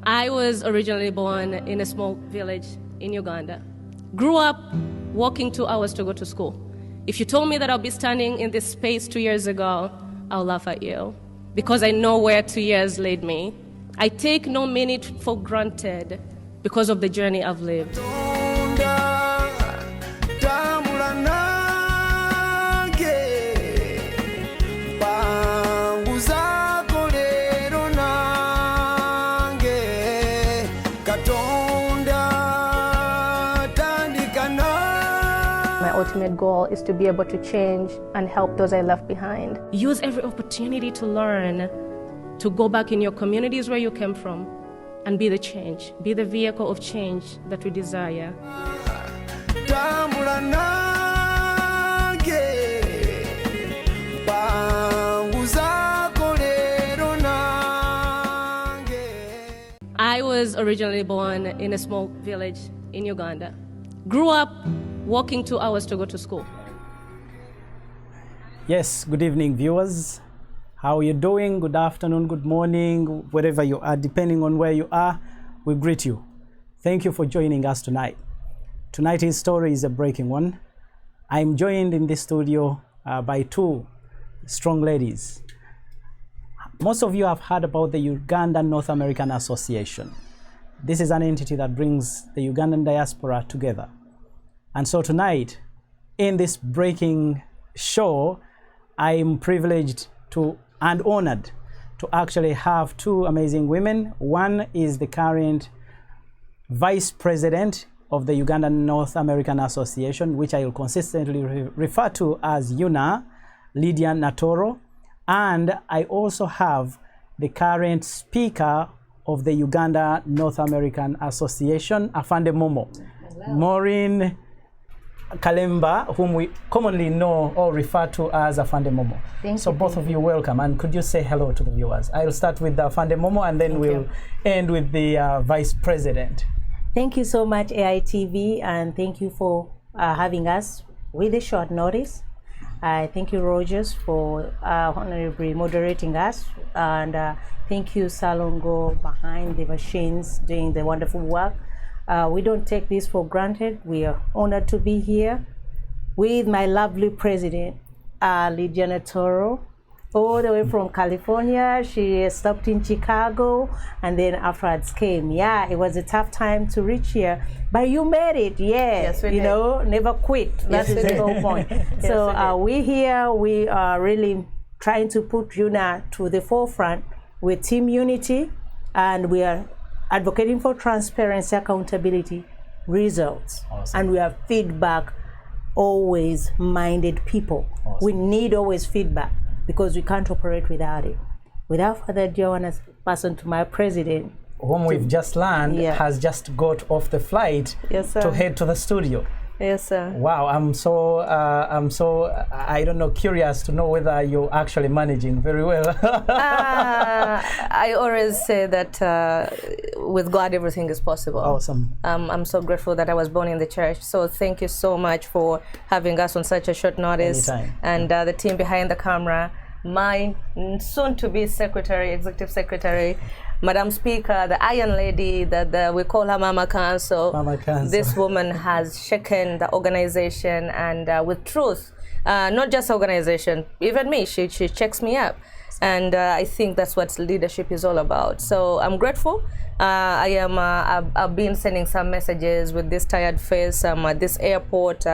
I was originally born in a small village in Uganda. Grew up walking 2 hours to go to school. If you told me that I'll be standing in this space 2 years ago, I'll laugh at you because I know where 2 years led me. I take no minute for granted because of the journey I've lived. My ultimate goal is to be able to change and help those I left behind. Use every opportunity to learn, to go back in your communities where you came from and be the change, be the vehicle of change that we desire. I was originally born in a small village in Uganda. Grew up walking 2 hours to go to school. Yes, good evening, viewers. How are you doing? Good afternoon, good morning, wherever you are, depending on where you are, we greet you. Thank you for joining us tonight. Tonight's story is a breaking one. I'm joined in this studio by two strong ladies. Most of you have heard about the Uganda North American Association. This is an entity that brings the Ugandan diaspora together. And so tonight, in this breaking show, I'm privileged and honored to actually have two amazing women. One is the current Vice President of the Ugandan North American Association, which I will consistently refer to as Unaa, Lydia Natoolo. And I also have the current Speaker of the Uganda North American Association, Afande Momo. Maureen Kalemba, whom we commonly know or refer to as Afande Momo. So both of you, welcome. And could you say hello to the viewers? I'll start with Afande Momo and then we'll end with the Vice President. Thank you so much, AITV, and thank you for having us with a short notice. Thank you, Rogers, for honorably moderating us. And thank you, Salongo, behind the machines, doing the wonderful work. We don't take this for granted. We are honored to be here with my lovely president, Lydia Natoolo, all the way from California. She stopped in Chicago and then afterwards came. Yeah, it was a tough time to reach here, but you made it. Yeah, yes, you know, never quit. That is the whole point. So we're here. We are really trying to put Unaa to the forefront with team unity, and we are advocating for transparency, accountability, results. Awesome. And we have feedback always minded people. Awesome. We need always feedback because we can't operate without it. Without further ado, I want to pass on to my president, whom we've just learned has just got off the flight to head to the studio. Yes, sir. Wow, I'm so I don't know, curious to know whether you're actually managing very well. I always say that with God everything is possible. Awesome. I'm so grateful that I was born in the church. So thank you so much for having us on such a short notice. Anytime. And the team behind the camera, my soon-to-be executive secretary, Madam Speaker, the Iron Lady, that we call her Mama Council. Mama Council. This woman has shaken the organization, and with truth, not just organization, even me, she checks me up. And I think that's what leadership is all about. So I'm grateful. I've been sending some messages with this tired face. I'm at this airport,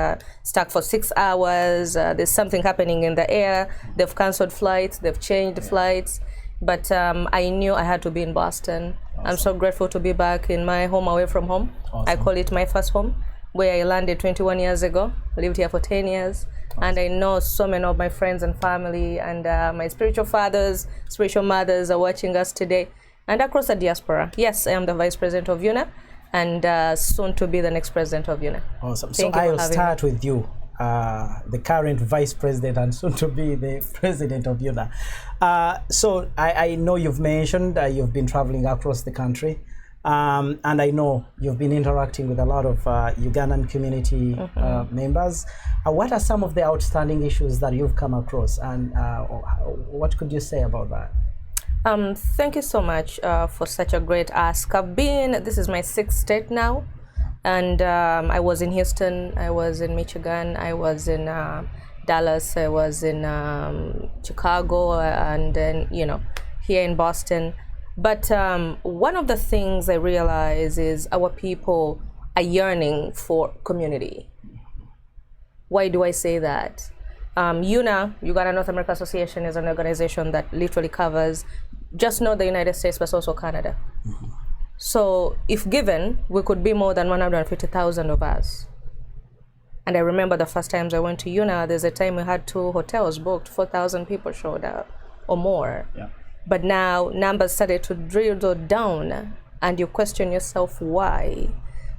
stuck for 6 hours. There's something happening in the air. They've canceled flights. They've changed flights. But I knew I had to be in Boston. Awesome. I'm so grateful to be back in my home away from home. Awesome. I call it my first home, where I landed 21 years ago, lived here for 10 years. Awesome. And I know so many of my friends and family and my spiritual fathers, spiritual mothers are watching us today. And across the diaspora. Yes, I am the Vice President of Unaa and soon to be the next President of Unaa. Awesome. So I'll start with you. The current Vice President and soon to be the President of Unaa. So I know you've mentioned you've been traveling across the country, and I know you've been interacting with a lot of Ugandan community members. What are some of the outstanding issues that you've come across, and what could you say about that? Thank you so much for such a great ask. This is my 6th state now. And I was in Houston, I was in Michigan, I was in Dallas, I was in Chicago, and then, here in Boston. But one of the things I realize is our people are yearning for community. Why do I say that? Unaa, Uganda North America Association, is an organization that literally covers just not the United States, but also Canada. Mm-hmm. So if given, we could be more than 150,000 of us. And I remember the first times I went to Unaa, there's a time we had 2 hotels booked, 4,000 people showed up or more. Yeah. But now numbers started to drill down and you question yourself why.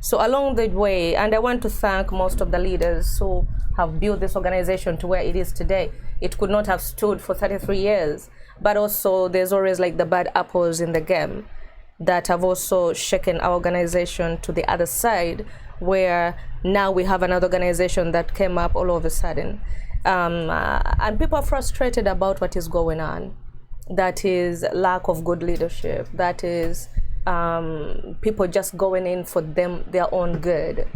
So along the way, and I want to thank most of the leaders who have built this organization to where it is today. It could not have stood for 33 years, but also there's always like the bad apples in the game that have also shaken our organization to the other side, where now we have another organization that came up all of a sudden. And people are frustrated about what is going on. That is lack of good leadership. That is people just going in for their own good.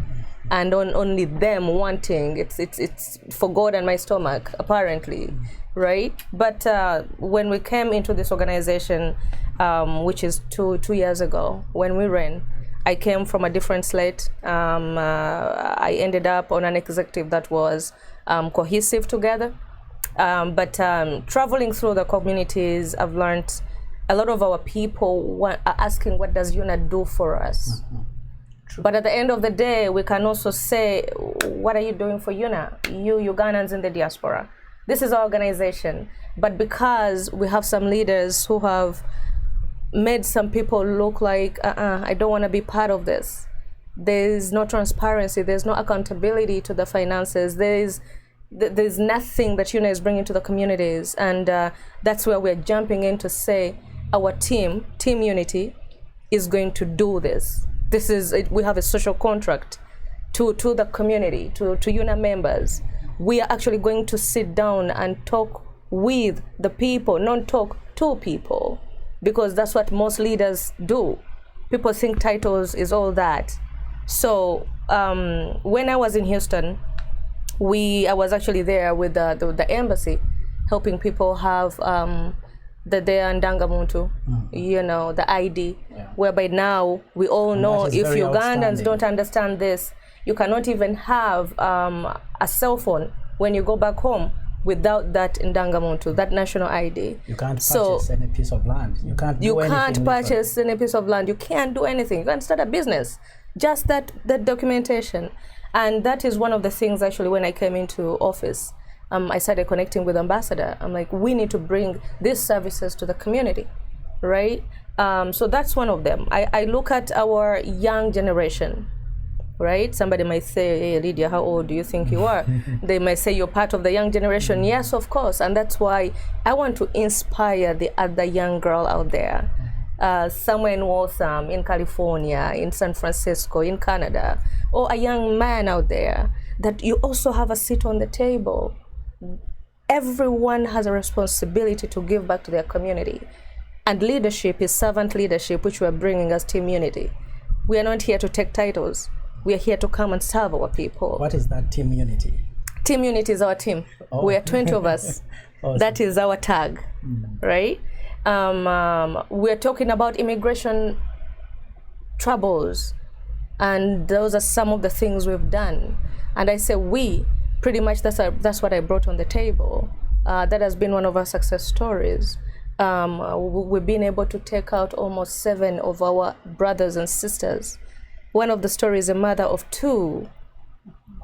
And only them wanting, it's for God and my stomach, apparently, right? But when we came into this organization, which is two years ago, when we ran, I came from a different slate. I ended up on an executive that was cohesive together. But traveling through the communities, I've learned a lot of our people are asking, what does Unaa do for us? Mm-hmm. But at the end of the day, we can also say, what are you doing for Unaa? You Ugandans in the diaspora. This is our organization. But because we have some leaders who have made some people look like, I don't want to be part of this. There's no transparency. There's no accountability to the finances. There's nothing that Unaa is bringing to the communities. And that's where we're jumping in to say our team unity, is going to do this. This is it. We have a social contract to the community, to Unaa members. We are actually going to sit down and talk with the people, not talk to people, because that's what most leaders do. People think titles is all that. So when I was in Houston, I was actually there with the embassy, helping people have the Ndangamuntu, the ID, whereby now we all know if Ugandans don't understand this, you cannot even have a cell phone when you go back home without that Ndangamuntu, that national ID. You can't purchase any piece of land. You can't purchase any piece of land. You can't do anything. You can't start a business. Just that documentation. And that is one of the things, actually, when I came into office, I started connecting with Ambassador. I'm like, we need to bring these services to the community, right? So that's one of them. I look at our young generation. right? Somebody might say, hey, Lydia, how old do you think you are? They might say you're part of the young generation. Yes, of course. And that's why I want to inspire the other young girl out there. Somewhere in Waltham, in California, in San Francisco, in Canada, or a young man out there, that you also have a seat on the table. Everyone has a responsibility to give back to their community. And leadership is servant leadership, which we are bringing as Team Unity. We are not here to take titles. We are here to come and serve our people. What is that Team Unity? Team Unity is our team. Oh. We are 20 of us. Awesome. That is our tag, right? We're talking about immigration troubles, and those are some of the things we've done. And I say we, pretty much that's what I brought on the table. That has been one of our success stories. We've been able to take out almost 7 of our brothers and sisters. One of the stories, a mother of 2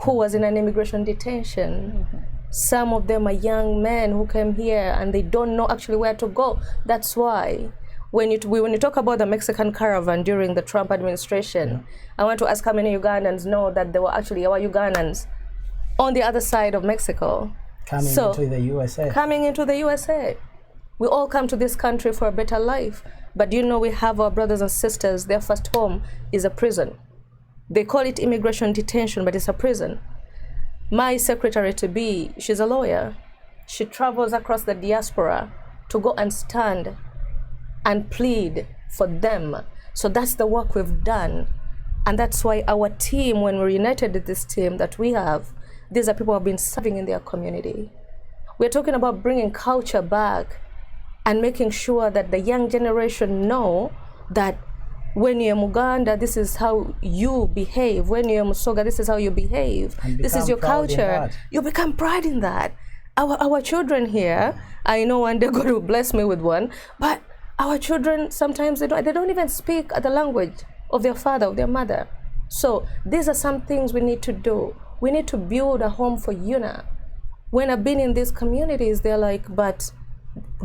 who was in an immigration detention. Some of them are young men who came here and they don't know actually where to go. That's why when you talk about the Mexican caravan during the Trump administration, I want to ask how many Ugandans know that there were actually our Ugandans on the other side of Mexico. Coming into the USA. Coming into the USA. We all come to this country for a better life. But you know, we have our brothers and sisters, their first home is a prison. They call it immigration detention, but it's a prison. My secretary-to-be, she's a lawyer. She travels across the diaspora to go and stand and plead for them. So that's the work we've done. And that's why our team, when we're united with this team that we have, these are people who have been serving in their community. We're talking about bringing culture back and making sure that the young generation know that when you're Muganda, this is how you behave. When you're Musoga, this is how you behave. This is your culture. You become proud in that. Our children here, I know one day God will bless me with one, but our children sometimes they don't even speak the language of their father, of their mother. So these are some things we need to do. We need to build a home for Unaa. When I've been in these communities, they're like, but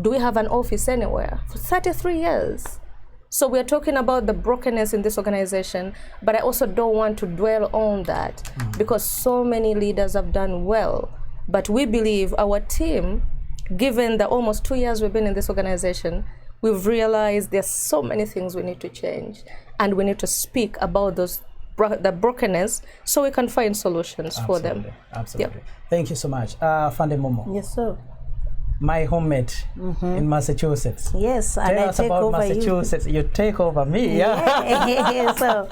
do we have an office anywhere? For 33 years. So we're talking about the brokenness in this organization, but I also don't want to dwell on that because so many leaders have done well. But we believe our team, given the almost 2 years we've been in this organization, we've realized there's so many things we need to change, and we need to speak about the brokenness so we can find solutions for them. Absolutely. Yep. Thank you so much. Afande Momo. Yes, sir. My homemate in Massachusetts. Yes, and Tell us about Massachusetts. You take over me. Yeah. So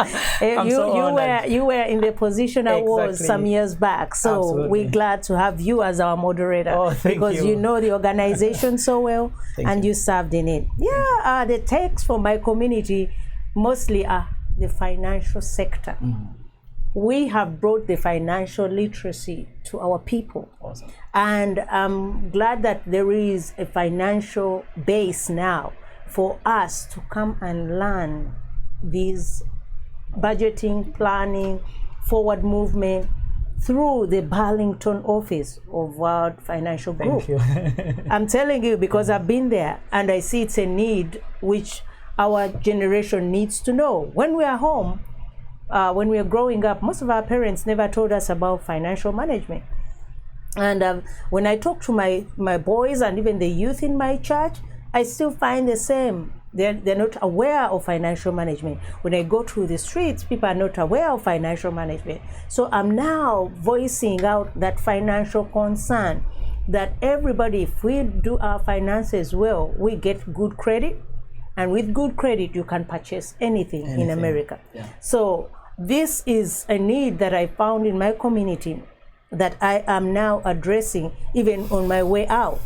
you were in the position I was some years back. So we're glad to have you as our moderator. Oh, because you know the organization so well and you served in it. Yeah, the takes for my community mostly are the financial sector. We have brought the financial literacy to our people. Awesome. And I'm glad that there is a financial base now for us to come and learn these budgeting, planning, forward movement through the Burlington office of World Financial Group. Thank you. I'm telling you because I've been there and I see it's a need which our generation needs to know. When we are home, when we were growing up, most of our parents never told us about financial management. And when I talk to my boys and even the youth in my church, I still find the same. They're not aware of financial management. When I go through the streets, people are not aware of financial management. So I'm now voicing out that financial concern that everybody, if we do our finances well, we get good credit. And with good credit, you can purchase anything. In America. Yeah. So this is a need that I found in my community that I am now addressing even on my way out.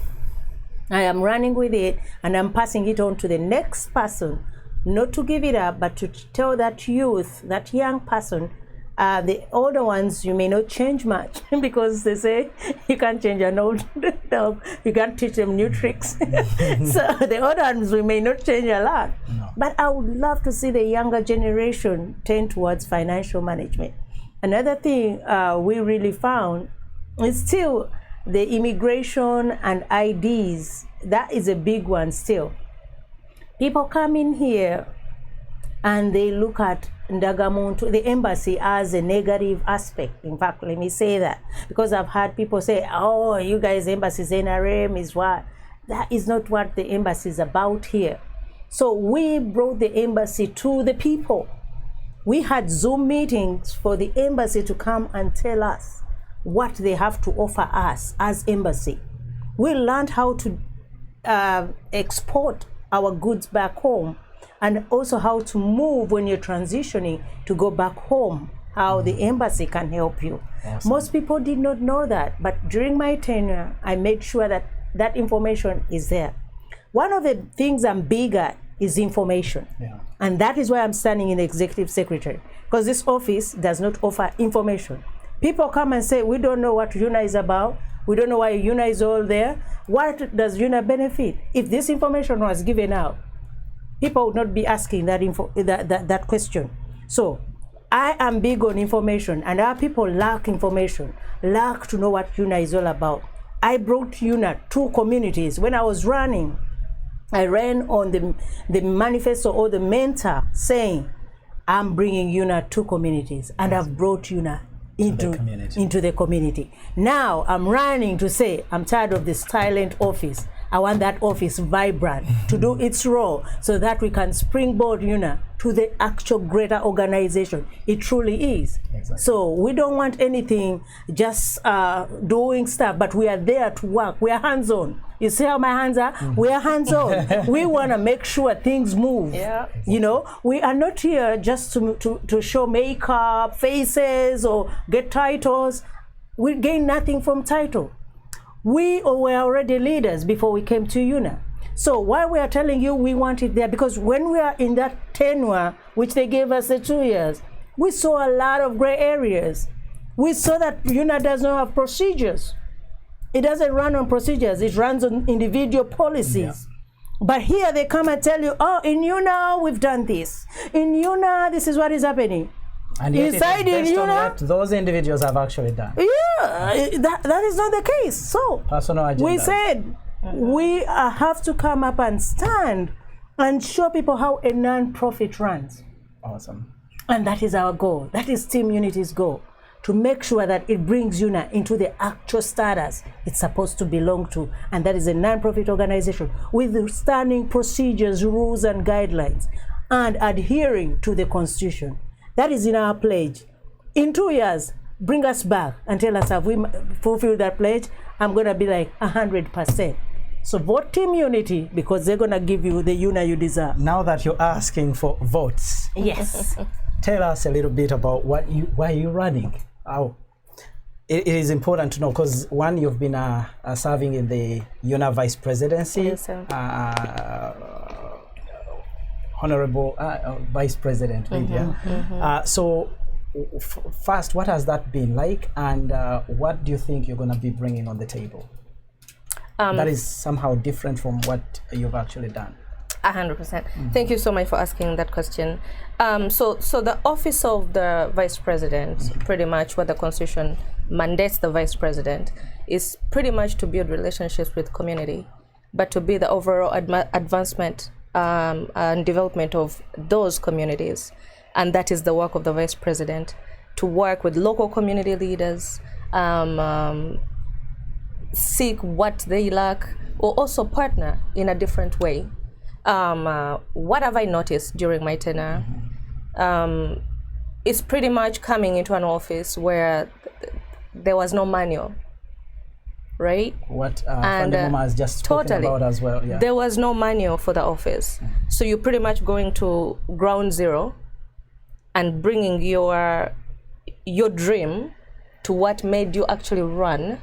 I am running with it and I'm passing it on to the next person, not to give it up, but to tell that youth, that young person, the older ones, you may not change much because they say you can't change an old dog. You can't teach them new tricks. So the older ones, we may not change a lot. No. But I would love to see the younger generation tend towards financial management. Another thing we really found is still the immigration and IDs. That is a big one still. People come in here and they look at Ndagamuntu, the embassy, as a negative aspect. In fact, let me say that, because I've had people say, oh, you guys, embassies, NRM is what? That is not what the embassy is about here. So we brought the embassy to the people. We had Zoom meetings for the embassy to come and tell us what they have to offer us as embassy. We learned how to export our goods back home, and also how to move when you're transitioning to go back home, how the embassy can help you. Awesome. Most people did not know that, but during my tenure, I made sure that that information is there. One of the things I'm big at is information. Yeah. And that is why I'm standing in the executive secretary, because this office does not offer information. People come and say, we don't know what Unaa is about. We don't know why Unaa is all there. What does Unaa benefit? If this information was given out, people would not be asking that question. So I am big on information, and our people lack information, lack to know what Unaa is all about. I brought Unaa to communities. When I was running, I ran on the manifesto or the mentor saying, I'm bringing Unaa to communities, and I've brought Unaa into the community. Now I'm running to say, I'm tired of this silent office. I want that office vibrant to do its role, so that we can springboard Unaa to the actual greater organization it truly is. Exactly. So we don't want anything just doing stuff, but we are there to work. We are hands-on. You see how my hands are? We are hands-on. We want to make sure things move. Yeah. You know, we are not here just to show makeup, faces, or get titles. We gain nothing from title. We were already leaders before we came to Unaa. So why we are telling you we want it there, because when we are in that tenure, which they gave us the 2 years, we saw a lot of gray areas. We saw that Unaa does not have procedures. It doesn't run on procedures, it runs on individual policies. Yeah. But here they come and tell you, oh, in Unaa we've done this. In Unaa, this is what is happening. And yet inside it is based in on Unaa, what those individuals have actually done. Yeah, that is not the case. So Personal agenda. we said we have to come up and stand and show people how a non-profit runs. Awesome. And that is our goal. That is Team Unity's goal, to make sure that it brings Unaa into the actual status it's supposed to belong to, and that is a non-profit organization with standing procedures, rules, and guidelines, and adhering to the Constitution. That is in our pledge. In 2 years, bring us back and tell us, have we fulfilled that pledge? I'm going to be like 100%. So vote Team Unity, because they're going to give you the Unaa you deserve. Now that you're asking for votes, Yes. tell us a little bit about why you're running. How it is important to know, because one, you've been serving in the Unaa Vice Presidency. Yes, sir. Honorable Vice President Lydia. So first, what has that been like, and what do you think you're going to be bringing on the table that is somehow different from what you've actually done? 100%. Thank you so much for asking that question. So the office of the Vice President, pretty much what the Constitution mandates the Vice President, is pretty much to build relationships with community, but to be the overall advancement and development of those communities. And that is the work of the Vice President, to work with local community leaders, seek what they lack, or also partner in a different way. What have I noticed during my tenure? It's pretty much coming into an office where there was no manual, right? What Afande Momo has just spoken about as well. Yeah. There was no manual for the office. So you're pretty much going to ground zero and bringing your dream to what made you actually run.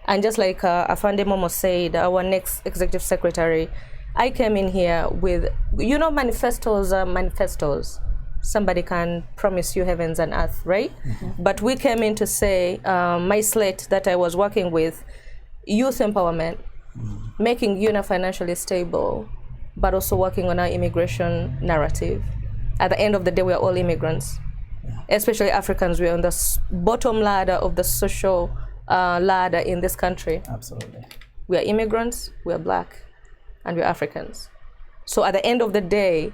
And just like Afande Momo said, our next executive secretary, I came in here with, manifestos are manifestos. Somebody can promise you heavens and earth, right? But we came in to say, my slate that I was working with, youth empowerment, making Unaa financially stable, but also working on our immigration narrative. At the end of the day, we are all immigrants, especially Africans. We're on the bottom ladder of the social ladder in this country. Absolutely. We are immigrants, we are Black, and we're Africans. So at the end of the day,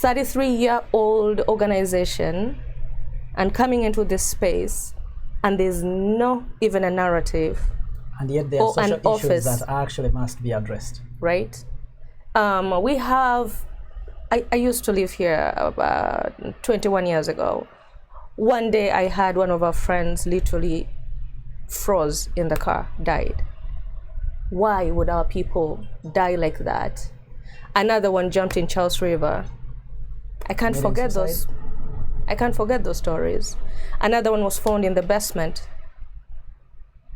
33-year-old organization and coming into this space, and there's no even a narrative. And yet there are or social an issues office. that actually must be addressed. Right? We have, I used to live here about 21 years ago. One day I had one of our friends literally froze in the car, died. Why would our people die like that? Another one jumped in Charles River. I can't forget those. I can't forget those stories. Another one was found in the basement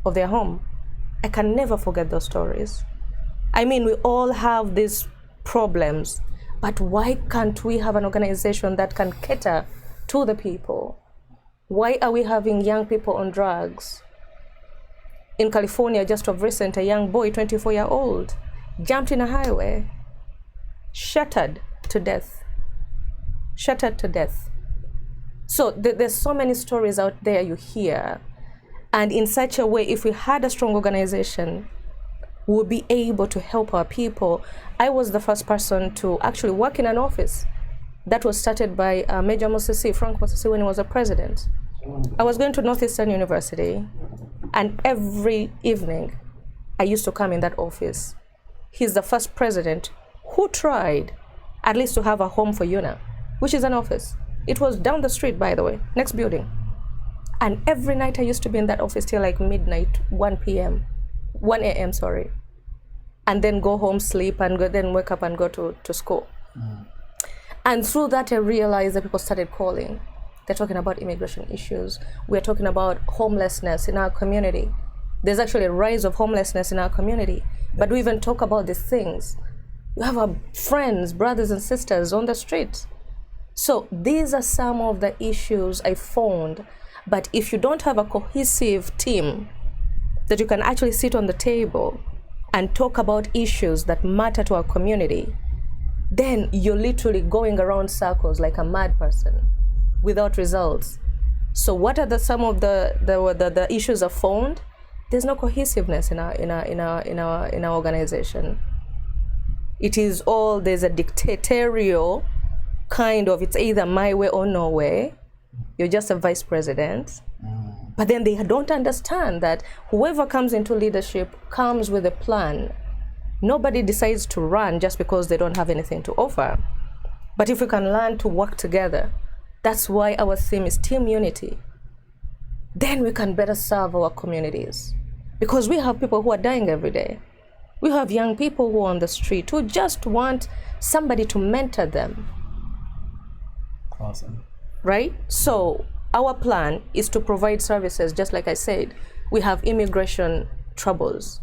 of their home. I can never forget those stories. I mean, we all have these problems, but why can't we have an organization that can cater to the people? Why are we having young people on drugs? In California, just of recent, a young boy, 24-year-old, jumped in a highway, shattered to death. Shattered to death. So there's so many stories out there you hear. And in such a way, if we had a strong organization, we'll be able to help our people. I was the first person to actually work in an office that was started by Major Mosisi, Frank Mosisi, when he was a president. I was going to Northeastern University, and every evening I used to come in that office. He's the first president who tried at least to have a home for Unaa, which is an office. It was down the street, by the way, next building. And every night I used to be in that office till like midnight, 1 a.m., sorry. And then go home, sleep, and then wake up and go to school. And through that, I realized that people started calling. They're talking about immigration issues. We're talking about homelessness in our community. There's actually a rise of homelessness in our community. But we even talk about these things. We have our friends, brothers and sisters on the street. So these are some of the issues I found. But if you don't have a cohesive team that you can actually sit on the table and talk about issues that matter to our community, then you're literally going around circles like a mad person without results. So what are some of the issues I found? There's no cohesiveness in our organization. It is all, there's a dictatorial kind of, it's either my way or no way. You're just a vice president. But then they don't understand that whoever comes into leadership comes with a plan. Nobody decides to run just because they don't have anything to offer. But if we can learn to work together, that's why our theme is team unity. Then we can better serve our communities. Because we have people who are dying every day. We have young people who are on the street who just want somebody to mentor them. Awesome. Right? So our plan is to provide services, just like I said. We have immigration troubles.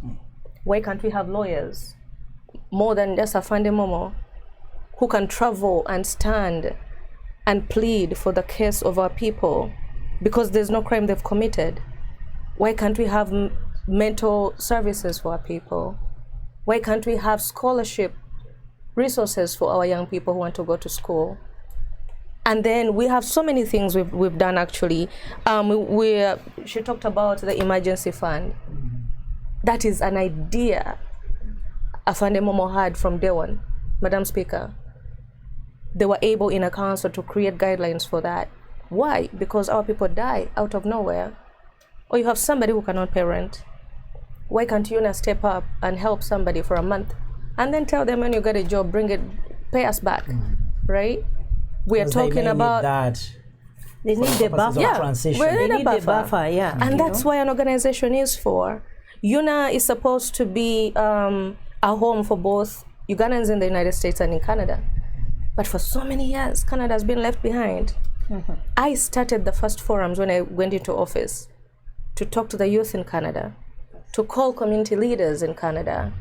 Why can't we have lawyers, more than just Afande Momo, who can travel and stand and plead for the case of our people because there's no crime they've committed? Why can't we have mental services for our people? Why can't we have scholarship resources for our young people who want to go to school? And then we have so many things we've done actually. She talked about the emergency fund. That is an idea Afande Momo had from day one, Madam Speaker. They were able in a council to create guidelines for that. Why? Because our people die out of nowhere. Or you have somebody who cannot pay rent. Why can't Unaa step up and help somebody for a month and then tell them when you get a job, bring it, pay us back, right? We are talking about that. They need the buffer. Yeah, transition. They need the buffer, yeah. And that's why an organization is for. Unaa is supposed to be a home for both Ugandans in the United States and in Canada. But for so many years, Canada has been left behind. I started the first forums when I went into office to talk to the youth in Canada, to call community leaders in Canada.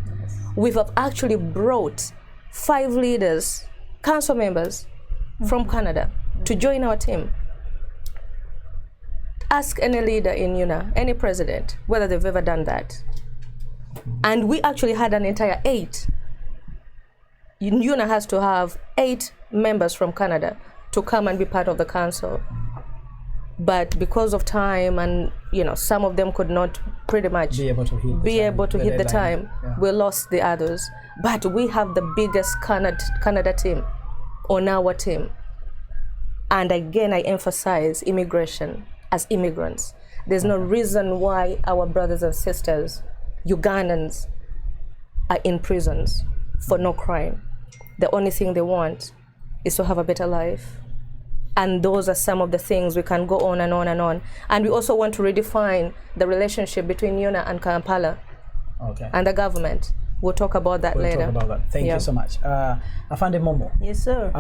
We've actually brought 5 leaders, council members from Canada to join our team. Ask any leader in Unaa, any president, whether they've ever done that. And we actually had an entire 8. Unaa has to have 8 members from Canada to come and be part of the council. But because of time and, some of them could not pretty much be able to hit the time. We lost the others. But we have the biggest Canada team on our team. And again, I emphasize immigration as immigrants. There's no reason why our brothers and sisters, Ugandans, are in prisons for no crime. The only thing they want is to have a better life. And those are some of the things we can go on and on and on. And we also want to redefine the relationship between Unaa and Kampala and the government. We'll talk about that later. Talk about that. Thank you so much. Afande Momo. Yes, sir.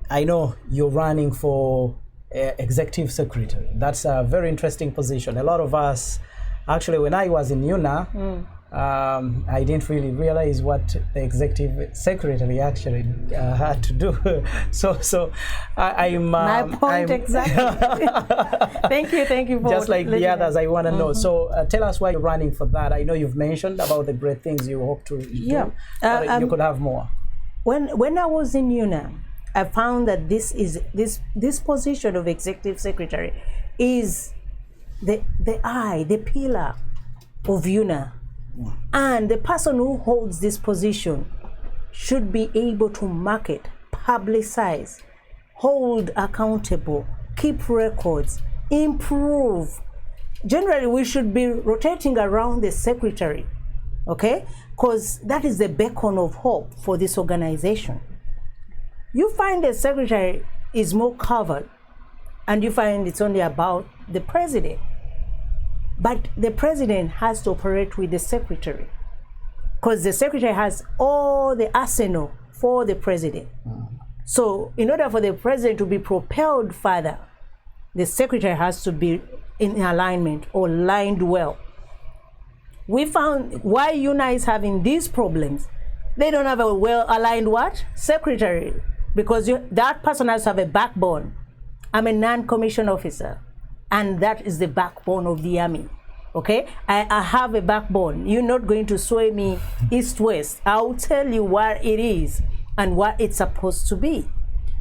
I know you're running for executive secretary. That's a very interesting position. A lot of us, actually, when I was in Unaa, I didn't really realize what the executive secretary actually had to do. so I'm my point exactly. Thank you for just like the others. I want to know. Mm-hmm. So tell us why you're running for that. I know you've mentioned about the great things you hope to do. You could have more. When I was in Unaa, I found that this position of executive secretary is the pillar of Unaa. And the person who holds this position should be able to market, publicize, hold accountable, keep records, improve. Generally, we should be rotating around the secretary, okay? Because that is the beacon of hope for this organization. You find the secretary is more covered, and you find it's only about the president. But the president has to operate with the secretary, because the secretary has all the arsenal for the president. So in order for the president to be propelled further, the secretary has to be in alignment or lined well. We found why Unaa is having these problems. They don't have a well-aligned secretary, because that person has to have a backbone. I'm a non-commissioned officer, and that is the backbone of the army. Okay, I have a backbone. You're not going to sway me east-west. I'll tell you what it is and what it's supposed to be.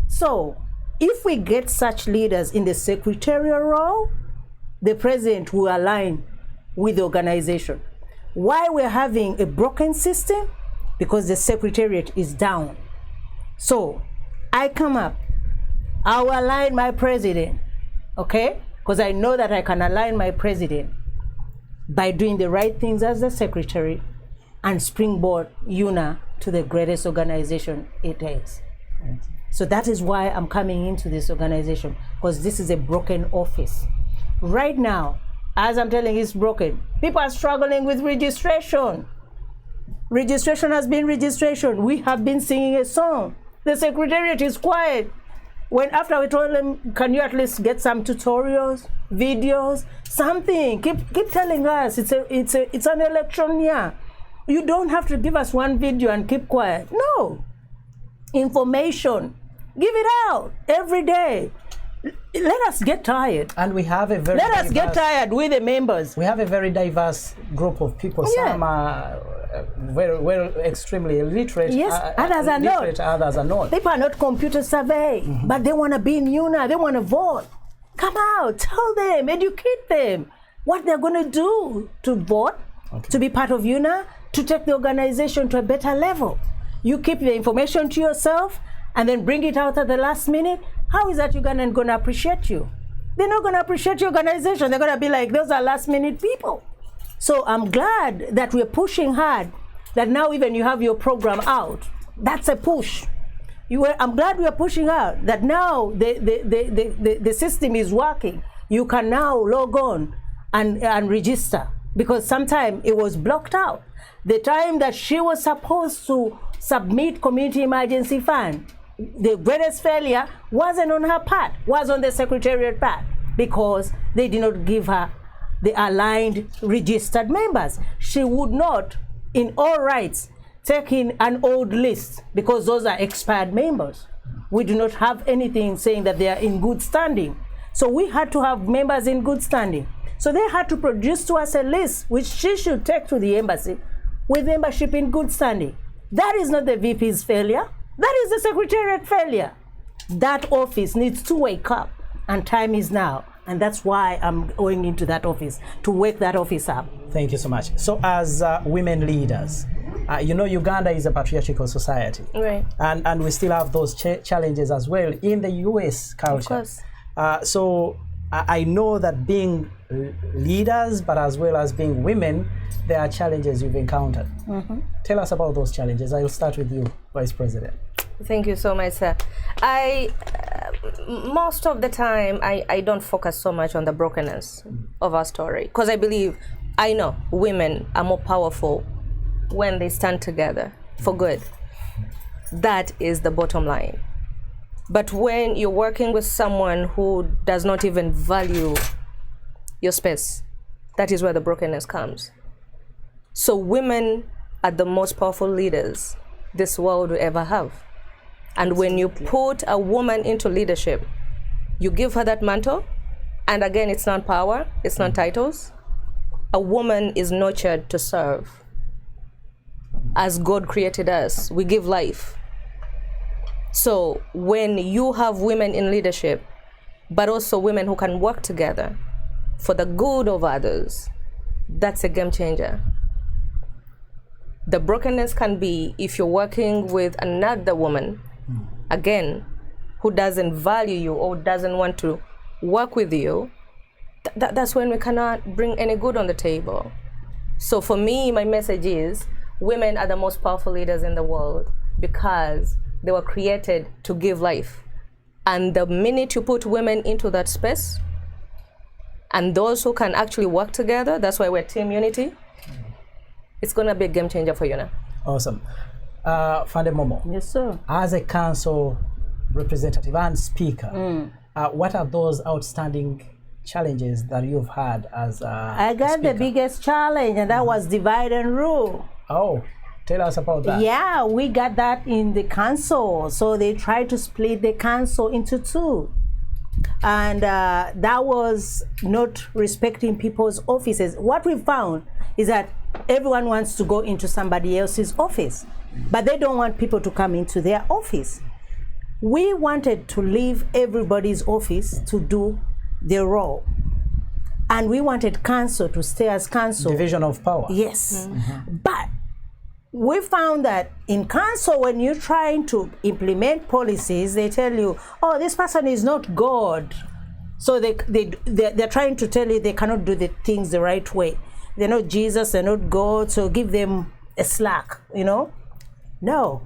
So if we get such leaders in the secretarial role, the president will align with the organization. Why we're having a broken system? Because the secretariat is down. So I come up, I'll align my president, okay? Because I know that I can align my president by doing the right things as the secretary and springboard Unaa to the greatest organization it is. So that is why I'm coming into this organization, because this is a broken office. Right now, as I'm telling you, it's broken. People are struggling with registration. Registration has been registration. We have been singing a song. The secretariat is quiet. When after we told them, can you at least get some tutorials, videos, something? Keep telling us it's an election year. You don't have to give us one video and keep quiet. No. Information. Give it out every day. Let us get tired. And we have a very Let us get tired with the members. We have a very diverse group of people. Yeah. Some are very extremely illiterate. Yes, others are not. Others are not. People are not computer savvy, but they want to be in Unaa. They want to vote. Come out, tell them, educate them what they're going to do to vote, to be part of Unaa, to take the organization to a better level. You keep the information to yourself and then bring it out at the last minute. How is that Ugandan going to appreciate you? They're not going to appreciate your organization. They're going to be like, those are last minute people. So I'm glad that we're pushing hard, that now even you have your program out. That's a push. I'm glad we are pushing out, that now the system is working. You can now log on and register, because sometimes it was blocked out. The time that she was supposed to submit community emergency fund, the greatest failure wasn't on her part, was on the secretariat part, because they did not give her the aligned registered members. She would not, in all rights, take in an old list, because those are expired members. We do not have anything saying that they are in good standing. So we had to have members in good standing. So they had to produce to us a list which she should take to the embassy with membership in good standing. That is not the VP's failure. That is the secretariat failure. That office needs to wake up, and time is now. And that's why I'm going into that office, to wake that office up. Thank you so much. So as women leaders, Uganda is a patriarchal society. Right. And we still have those challenges as well in the US culture. Of course. So I know that being leaders, but as well as being women, there are challenges you've encountered. Tell us about those challenges. I'll start with you, Vice President. Thank you so much, sir. Most of the time, I don't focus so much on the brokenness of our story, because I know women are more powerful when they stand together for good. That is the bottom line. But when you're working with someone who does not even value your space, that is where the brokenness comes. So women are the most powerful leaders this world will ever have. And when you put a woman into leadership, you give her that mantle, and again, it's not power, it's not titles. A woman is nurtured to serve. As God created us, we give life. So when you have women in leadership, but also women who can work together for the good of others, that's a game changer. The brokenness can be if you're working with another woman, again, who doesn't value you or doesn't want to work with you. That's when we cannot bring any good on the table. So for me, my message is women are the most powerful leaders in the world because they were created to give life. And the minute you put women into that space, and those who can actually work together, that's why we're team unity, it's going to be a game changer for Unaa. Awesome. Afande Momo. Yes, sir. As a council representative and speaker, what are those outstanding challenges that you've had as I got the biggest challenge, and that was divide and rule. Oh, tell us about that. Yeah, we got that in the council. So they tried to split the council into two. And that was not respecting people's offices. What we found is that everyone wants to go into somebody else's office, but they don't want people to come into their office. We wanted to leave everybody's office to do their role. And we wanted council to stay as council. Division of power. Yes. But we found that in council, when you're trying to implement policies, they tell you, oh, this person is not God. So they're trying to tell you they cannot do the things the right way. They're not Jesus, they're not God, so give them a slack, No,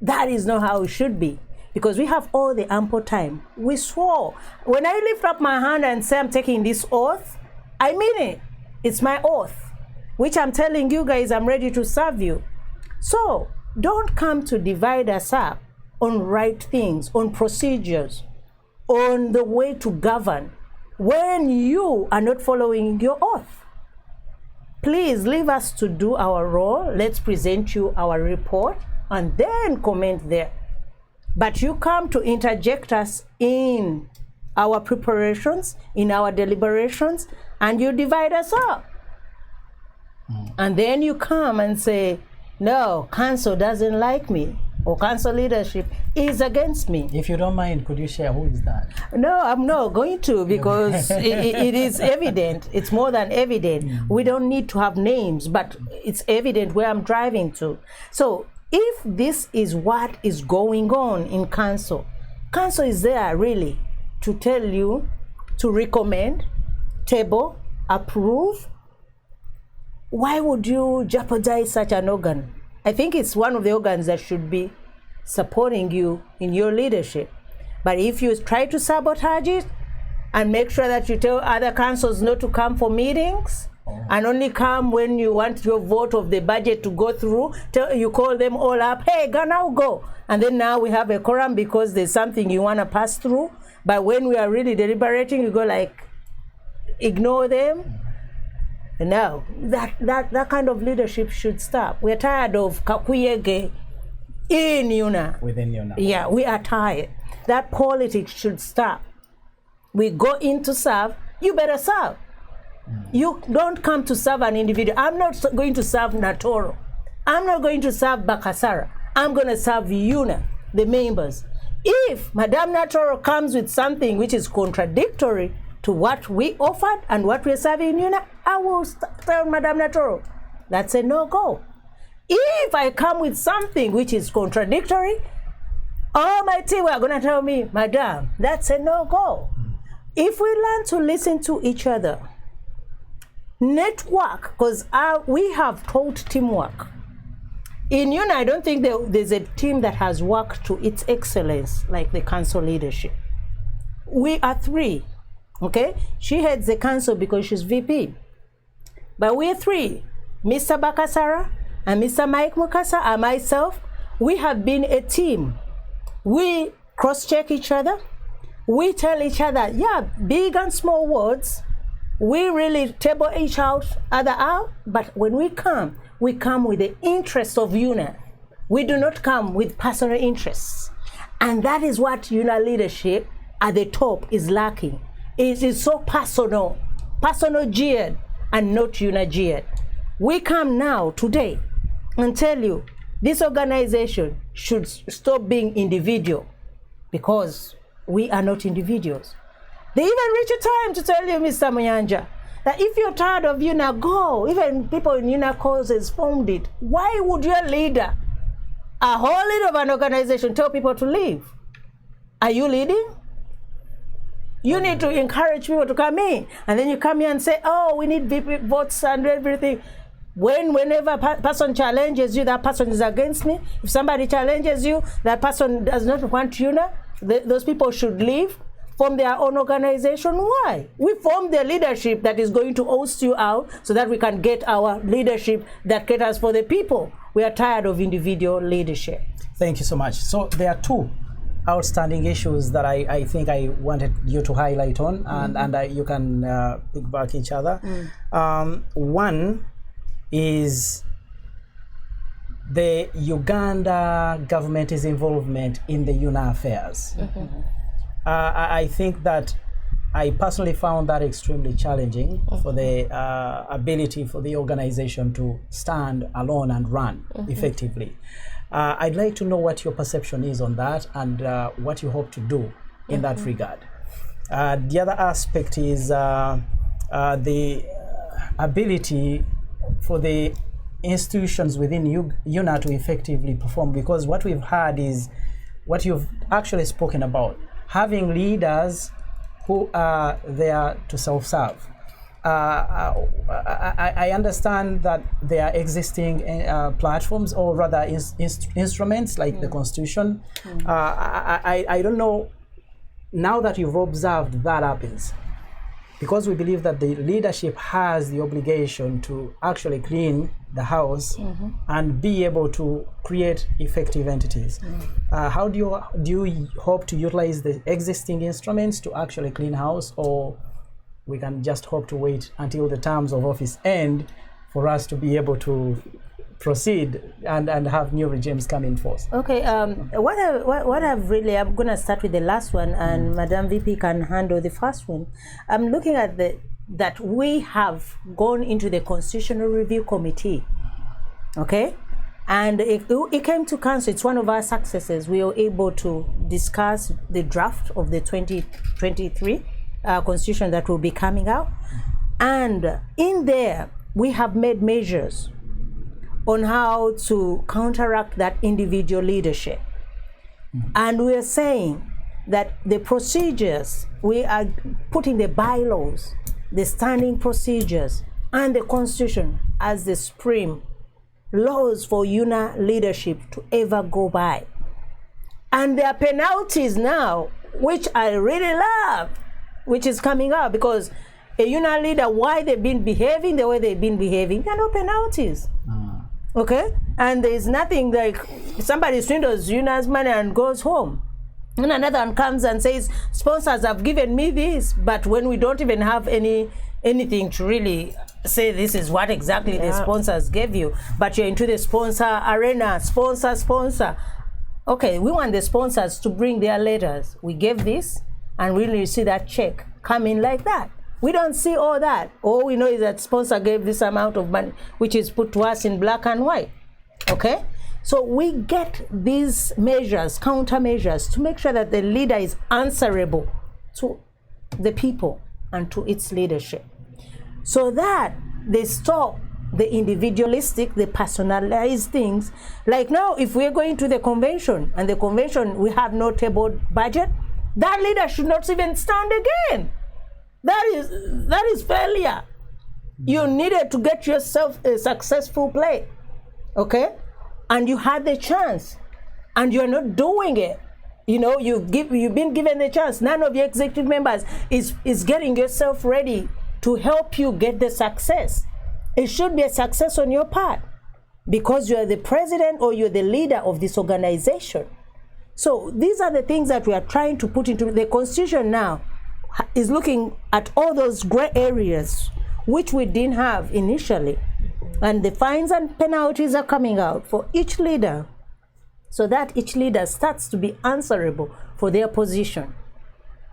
that is not how it should be. Because we have all the ample time. We swore. When I lift up my hand and say I'm taking this oath, I mean it. It's my oath, which I'm telling you guys I'm ready to serve you. So don't come to divide us up on right things, on procedures, on the way to govern, when you are not following your oath. Please leave us to do our role. Let's present you our report and then comment there. But you come to interject us in our preparations, in our deliberations, and you divide us up. And then you come and say, no, council doesn't like me, or council leadership is against me. If you don't mind, could you share who is that? No, I'm not going to, because it is evident. It's more than evident. We don't need to have names, but it's evident where I'm driving to. So if this is what is going on in council, council is there really to tell you, to recommend, table, approve. Why would you jeopardize such an organ? I think it's one of the organs that should be supporting you in your leadership. But if you try to sabotage it and make sure that you tell other councils not to come for meetings and only come when you want your vote of the budget to go through, you call them all up, hey, go now, go. And then now we have a quorum because there's something you want to pass through. But when we are really deliberating, you go like, ignore them. No, that kind of leadership should stop. We're tired of kakuyege in Unaa. Within Unaa. Yeah, we are tired. That politics should stop. We go in to serve, you better serve. You don't come to serve an individual. I'm not going to serve Natoolo. I'm not going to serve Bakasara. I'm going to serve Unaa, the members. If Madame Natoolo comes with something which is contradictory to what we offered and what we're serving in Unaa, I will tell Madame Natoolo, that's a no-go. If I come with something which is contradictory, all my team are going to tell me, Madam, that's a no-go. If we learn to listen to each other, network, because we have taught teamwork. In Unaa, I don't think there's a team that has worked to its excellence like the council leadership. We are 3, okay? She heads the council because she's VP. But we're 3, Mr. Bakasara and Mr. Mike Mukasa and myself. We have been a team. We cross-check each other. We tell each other, yeah, big and small words. We really table each other out. But when we come with the interest of Unaa. We do not come with personal interests. And that is what Unaa leadership at the top is lacking. It is so personal geared and not Unaa geared. We come now, today, and tell you, this organization should stop being individual because we are not individuals. They even reach a time to tell you, Mr. Muyanja, that if you're tired of Unaa, go. Even people in Unaa causes formed it. Why would your leader, a whole leader of an organization, tell people to leave? Are you leading? You need to encourage people to come in. And then you come here and say, oh, we need VP votes and everything. Whenever a person challenges you, that person is against me. If somebody challenges you, that person does not want Unaa, those people should leave, form their own organization. Why? We form the leadership that is going to host you out so that we can get our leadership that caters for the people. We are tired of individual leadership. Thank you so much. So there are 2 outstanding issues that I think I wanted you to highlight on, and you can piggyback each other. One is the Uganda government's involvement in the Unaa affairs. I think that I personally found that extremely challenging for the ability for the organization to stand alone and run effectively. I'd like to know what your perception is on that and what you hope to do in that regard. The other aspect is the ability for the institutions within Unaa to effectively perform, because what we've had is what you've actually spoken about, having leaders who are there to self-serve. I understand that there are existing platforms, or rather instruments like the Constitution. I don't know, now that you've observed that happens, because we believe that the leadership has the obligation to actually clean the house and be able to create effective entities. How do you hope to utilize the existing instruments to actually clean house, or we can just hope to wait until the terms of office end for us to be able to proceed and have new regimes come in force? Okay, what I've really, I'm going to start with the last one, and Madam VP can handle the first one. I'm looking at that we have gone into the Constitutional Review Committee, okay? And it came to council. It's one of our successes. We were able to discuss the draft of the 2023 Constitution that will be coming out. And in there, we have made measures on how to counteract that individual leadership. And we are saying that the procedures, we are putting the bylaws, the standing procedures, and the Constitution as the supreme laws for Unaa leadership to ever go by. And there are penalties now, which I really love, which is coming out, because a Unaa leader, why they've been behaving the way they've been behaving, there are no penalties. Okay? And there's nothing like somebody swindles Unaa's money and goes home. And another one comes and says, sponsors have given me this, but when we don't even have anything to really say this is what exactly the sponsors gave you, but you're into the sponsor arena, sponsor. Okay, we want the sponsors to bring their letters. We gave this, and we really see that check come in like that. We don't see all that. All we know is that sponsor gave this amount of money, which is put to us in black and white. Okay? So we get these measures, countermeasures, to make sure that the leader is answerable to the people and to its leadership, so that they stop the individualistic, the personalized things. Like now, if we're going to the convention, and the convention, we have no tabled budget, that leader should not even stand again. That is failure. You needed to get yourself a successful play, okay? And you had the chance, and you're not doing it. You know, you've been given the chance. None of your executive members is getting yourself ready to help you get the success. It should be a success on your part because you are the president or you're the leader of this organization. So these are the things that we are trying to put into the Constitution now. Is looking at all those gray areas which we didn't have initially. And the fines and penalties are coming out for each leader, so that each leader starts to be answerable for their position.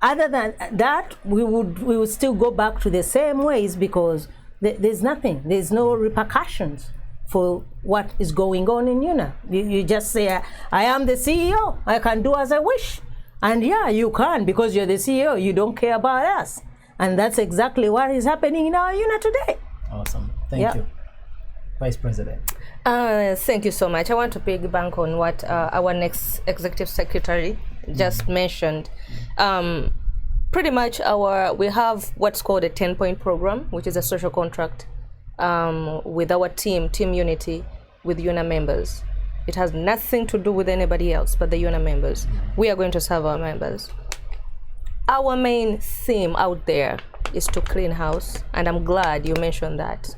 Other than that, we would still go back to the same ways because there's no repercussions for what is going on in Unaa. You just say, I am the CEO, I can do as I wish. And yeah, you can, because you're the CEO, you don't care about us. And that's exactly what is happening in our Unaa today. Awesome, thank you. Vice President. Thank you so much. I want to piggyback on what our next Executive Secretary just mentioned. Pretty much we have what's called a 10-point program, which is a social contract with our team unity with Unaa members. It has nothing to do with anybody else but the Unaa members. We are going to serve our members. Our main theme out there is to clean house, and I'm glad you mentioned that.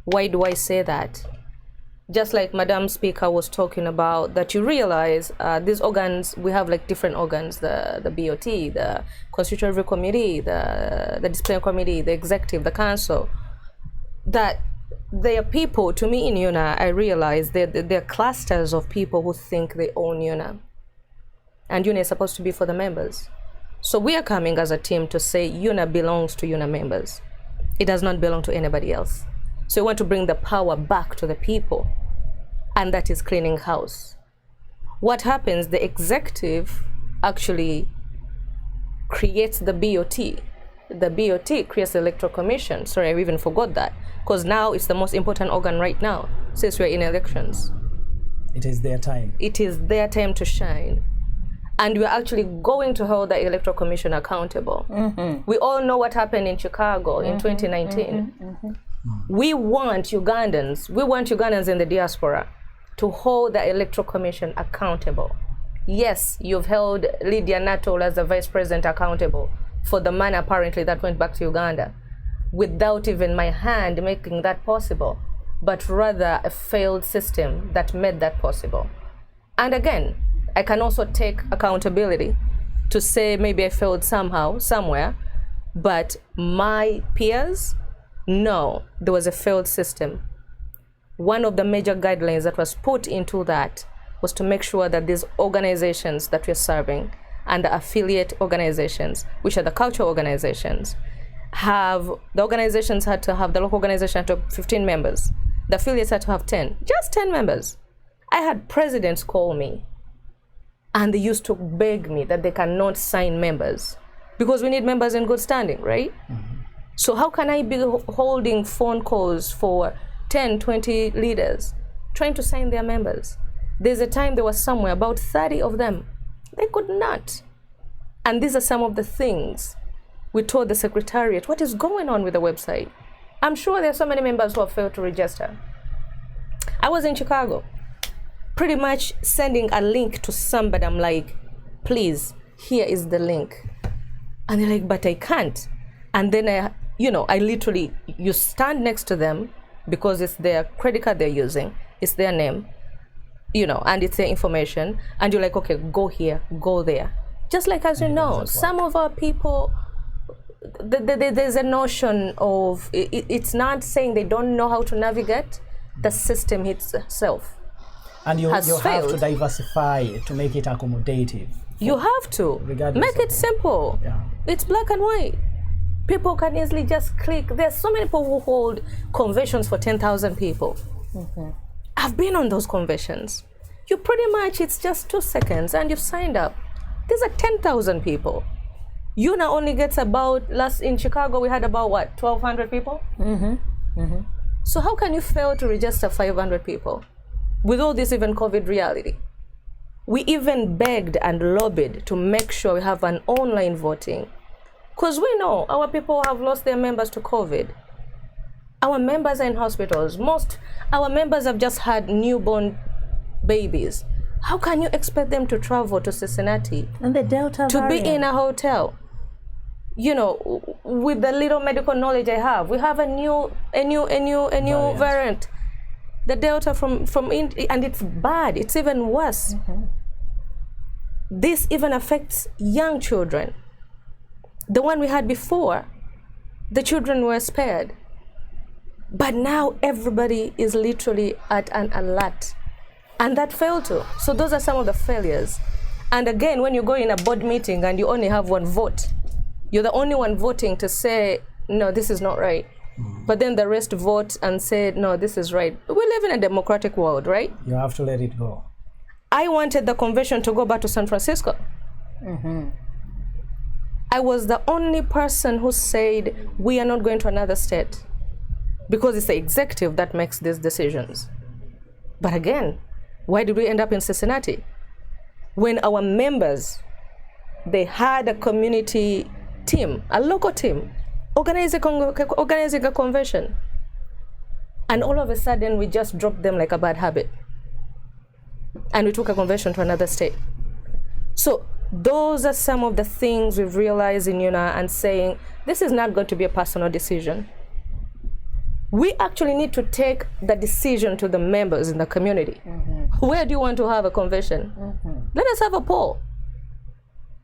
Why do I say that? Just like Madam Speaker was talking about, that you realize these organs, we have like different organs, the BOT, the Constitutional Review Committee, the Discipline Committee, the Executive, the Council, that they are people, to me in Unaa, I realize they're clusters of people who think they own Unaa. And Unaa is supposed to be for the members. So we are coming as a team to say Unaa belongs to Unaa members. It does not belong to anybody else. So we want to bring the power back to the people, and that is cleaning house. What happens, the executive actually creates the BOT. The BOT creates the Electoral Commission. Sorry, I even forgot that. Because now it's the most important organ right now, since we're in elections. It is their time. It is their time to shine. And we're actually going to hold the Electoral Commission accountable. We all know what happened in Chicago in 2019. We want Ugandans in the diaspora to hold the Electoral Commission accountable. Yes, you've held Lydia Natoolo as the vice president accountable for the money apparently that went back to Uganda, without even my hand making that possible, but rather a failed system that made that possible. And again, I can also take accountability to say maybe I failed somehow, somewhere, but my peers, no, there was a failed system. One of the major guidelines that was put into that was to make sure that these organizations that we're serving and the affiliate organizations, which are the cultural organizations, the organizations had to have, the local organization had to have 15 members. The affiliates had to have 10, just 10 members. I had presidents call me, and they used to beg me that they cannot sign members because we need members in good standing, right? So how can I be holding phone calls for 10, 20 leaders trying to sign their members? There's a time there was somewhere, about 30 of them. They could not. And these are some of the things we told the Secretariat. What is going on with the website? I'm sure there are so many members who have failed to register. I was in Chicago, pretty much sending a link to somebody. I'm like, please, here is the link. And they're like, but I can't. And then I literally, you stand next to them because it's their credit card they're using, it's their name, and it's their information. And you're like, okay, go here, go there. Just like, as you know, some of our people, there's a notion of, it's not saying they don't know how to navigate, the system itself. And you have failed. to diversify to make it accommodative. You have to. Make it simple. Yeah. It's black and white. People can easily just click. There's so many people who hold conventions for 10,000 people. I've been on those conventions. You pretty much, it's just 2 seconds and you've signed up. These are 10,000 people. Unaa only gets about, in Chicago we had about 1,200 people? So how can you fail to register 500 people with all this even COVID reality? We even begged and lobbied to make sure we have an online voting, because we know our people have lost their members to COVID. Our members are in hospitals. Our members have just had newborn babies. How can you expect them to travel to Cincinnati And the Delta to variant. be in a hotel? You know, with the little medical knowledge I have, we have a new variant. The Delta from India, and it's bad. It's even worse. This even affects young children. The one we had before, the children were spared. But now everybody is literally at an alert. And that failed too. So those are some of the failures. And again, when you go in a board meeting and you only have one vote, you're the only one voting to say, no, this is not right. But then the rest vote and say, no, this is right. We live in a democratic world, right? You have to let it go. I wanted the convention to go back to San Francisco. I was the only person who said, we are not going to another state, because it's the executive that makes these decisions. But again, why did we end up in Cincinnati? When our members, they had a community team, a local team, organizing a convention. And all of a sudden, we just dropped them like a bad habit. And we took a convention to another state. So those are some of the things we've realized in Unaa, and saying, this is not going to be a personal decision. We actually need to take the decision to the members in the community. Where do you want to have a convention? Let us have a poll.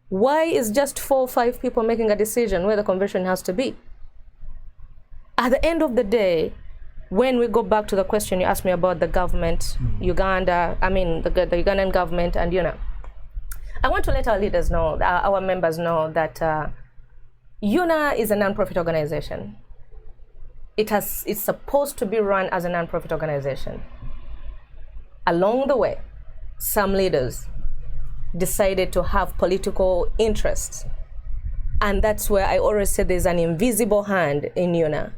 Why is just 4 or 5 people making a decision where the convention has to be? At the end of the day, when we go back to the question you asked me about the government, the Ugandan government and Unaa, I want to let our leaders know, our members know, that Unaa is a non-profit organization. It's supposed to be run as a non-profit organization. Along the way, some leaders decided to have political interests. And that's where I always say there's an invisible hand in Unaa.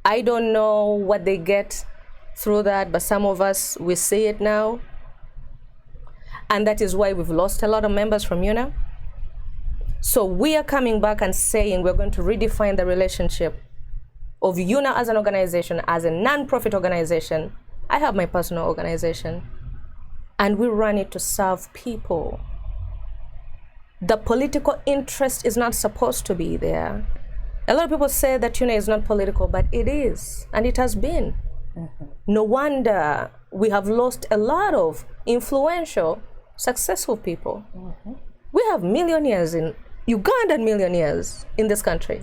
I don't know what they get through that, but some of us, we see it now. And that is why we've lost a lot of members from Unaa. So we are coming back and saying we're going to redefine the relationship of Unaa as an organization, as a non-profit organization. I have my personal organization, and we run it to serve people. The political interest is not supposed to be there. A lot of people say that Unaa is not political, but it is, and it has been. No wonder we have lost a lot of influential, successful people. We have millionaires in Ugandan millionaires in this country.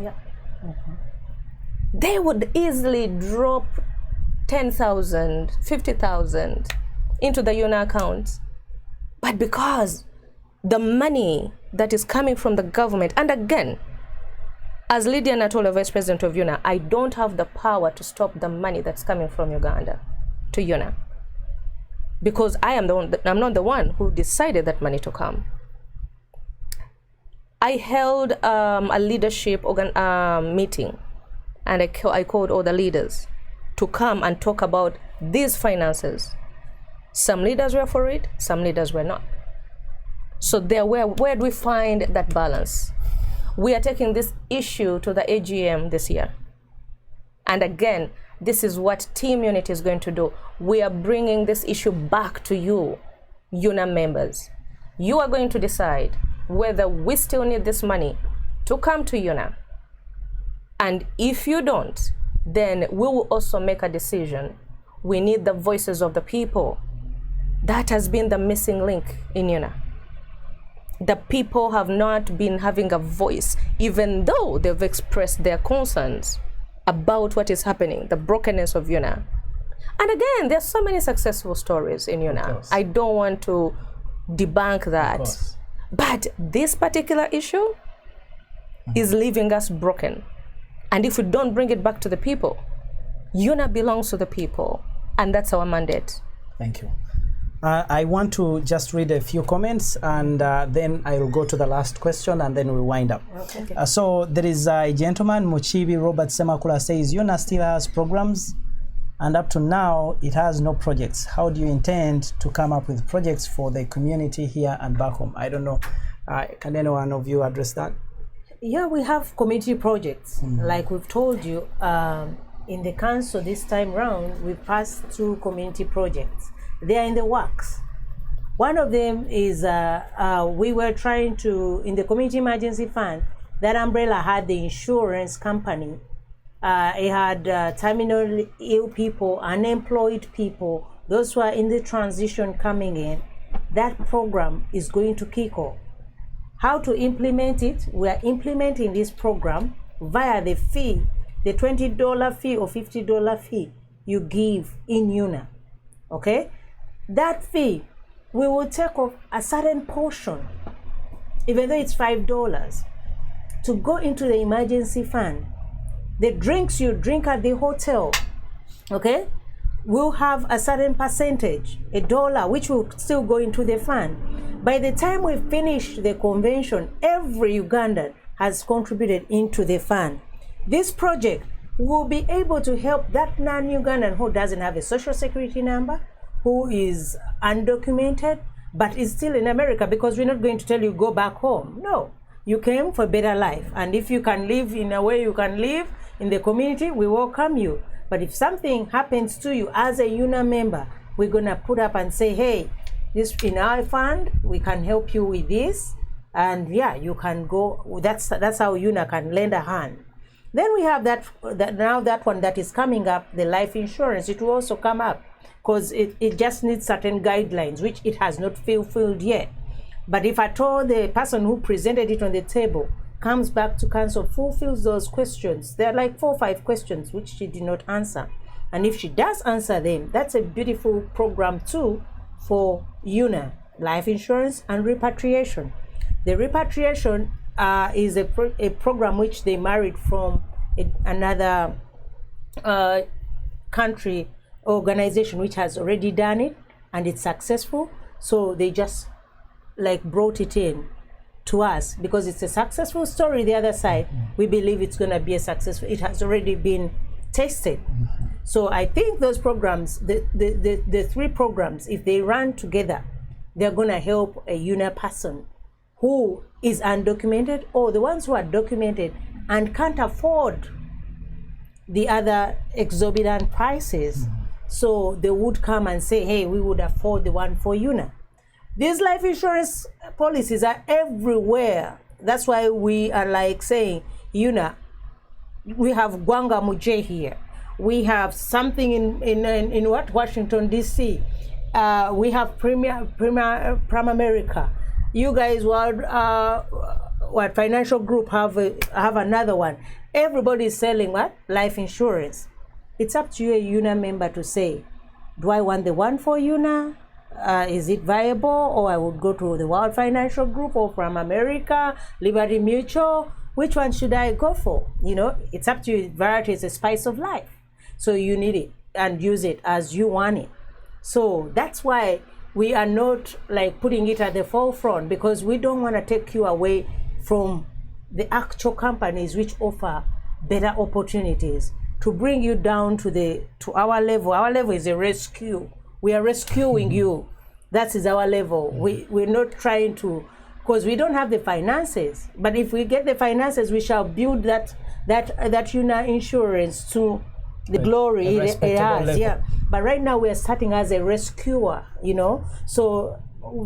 They would easily drop 10,000, 50,000 into the Unaa account. But because the money that is coming from the government, and again, as Lydia and Natoolo, Vice President of Unaa, I don't have the power to stop the money that's coming from Uganda to Unaa, because I'm not the one who decided that money to come. I held a leadership meeting, and I called all the leaders to come and talk about these finances. Some leaders were for it, some leaders were not. So where do we find that balance? We are taking this issue to the AGM this year. And again, this is what Team Unity is going to do. We are bringing this issue back to you, Unaa members. You are going to decide whether we still need this money to come to Unaa. And if you don't, then we will also make a decision. We need the voices of the people. That has been the missing link in Unaa. The people have not been having a voice, even though they've expressed their concerns about what is happening, the brokenness of Unaa. And again, there's so many successful stories in Unaa. I don't want to debunk that. But this particular issue is leaving us broken. And if we don't bring it back to the people, Unaa belongs to the people. And that's our mandate. Thank you. I want to just read a few comments, and then I will go to the last question, and then we'll wind up. Okay. So there is a gentleman, Muchibi Robert Semakula, says, Unaa still has programs, and up to now, it has no projects. How do you intend to come up with projects for the community here and back home? I don't know. Can any one of you address that? Yeah, we have community projects. Like we've told you, in the council this time round, we passed through community projects. They are in the works. One of them is we were trying to, in the community emergency fund, that umbrella had the insurance company. It had terminally ill people, unemployed people, those who are in the transition coming in. That program is going to kick off. How to implement it? We are implementing this program via the fee, the $20 fee or $50 fee you give in Unaa. Okay? That fee, we will take off a certain portion, even though it's $5, to go into the emergency fund. The drinks you drink at the hotel, okay, will have a certain percentage, $1, which will still go into the fund. By the time we finish the convention, every Ugandan has contributed into the fund. This project will be able to help that non-Ugandan who doesn't have a social security number, who is undocumented, but is still in America, because we're not going to tell you go back home. No, you came for a better life. And if you can live in a way you can live in the community, we welcome you. But if something happens to you as a Unaa member, we're gonna put up and say, hey, this in our fund, we can help you with this. And yeah, you can go, that's how Unaa can lend a hand. Then we have that one that is coming up, the life insurance. It will also come up, because it just needs certain guidelines, which it has not fulfilled yet. But if at all the person who presented it on the table comes back to council, fulfills those questions, there are like 4 or 5 questions which she did not answer. And if she does answer them, that's a beautiful program too for Unaa, life insurance and repatriation. The repatriation is a program which they married from another country organization which has already done it, and it's successful. So they just like brought it in to us because it's a successful story. The other side, we believe it's going to be a successful. It has already been tested. So I think those programs, the 3 programs, if they run together, they're going to help a Unaa person who is undocumented, or the ones who are documented and can't afford the other exorbitant prices. So they would come and say, hey, we would afford the one for Unaa. These life insurance policies are everywhere. That's why we are like saying, Unaa, we have Gwanga Muje here. We have something in Washington, D.C. We have Prime America. You guys, what financial group have another one. Everybody is selling what? Life insurance. It's up to you, a Unaa member, to say, do I want the one for Unaa? Is it viable? Or I would go to the World Financial Group, or from America, Liberty Mutual. Which one should I go for? You know, it's up to you. Variety is a spice of life. So you need it and use it as you want it. So that's why we are not like putting it at the forefront, because we don't want to take you away from the actual companies which offer better opportunities, to bring you down to our level. Our level is a rescue. We are rescuing you. That is our level. We're not trying to, because we don't have the finances. But if we get the finances, we shall build that Unaa insurance to the glory it has. Yeah. But right now we are starting as a rescuer, you know. So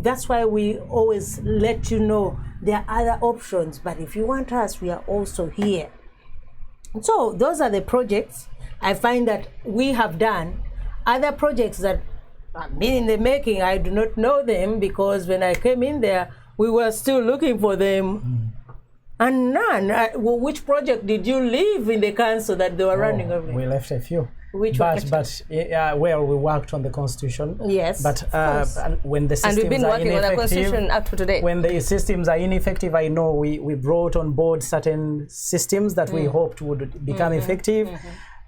that's why we always let you know there are other options. But if you want us, we are also here. So those are the projects I find that we have done. Other projects that have been in the making, I do not know them, because when I came in there, we were still looking for them. And none. Which project did you leave in the council that they were running over? We left a few. Which well, we worked on the constitution. Yes. But when the systems and we've been working on the constitution up to today. When the systems are ineffective, I know we brought on board certain systems that we hoped would become effective.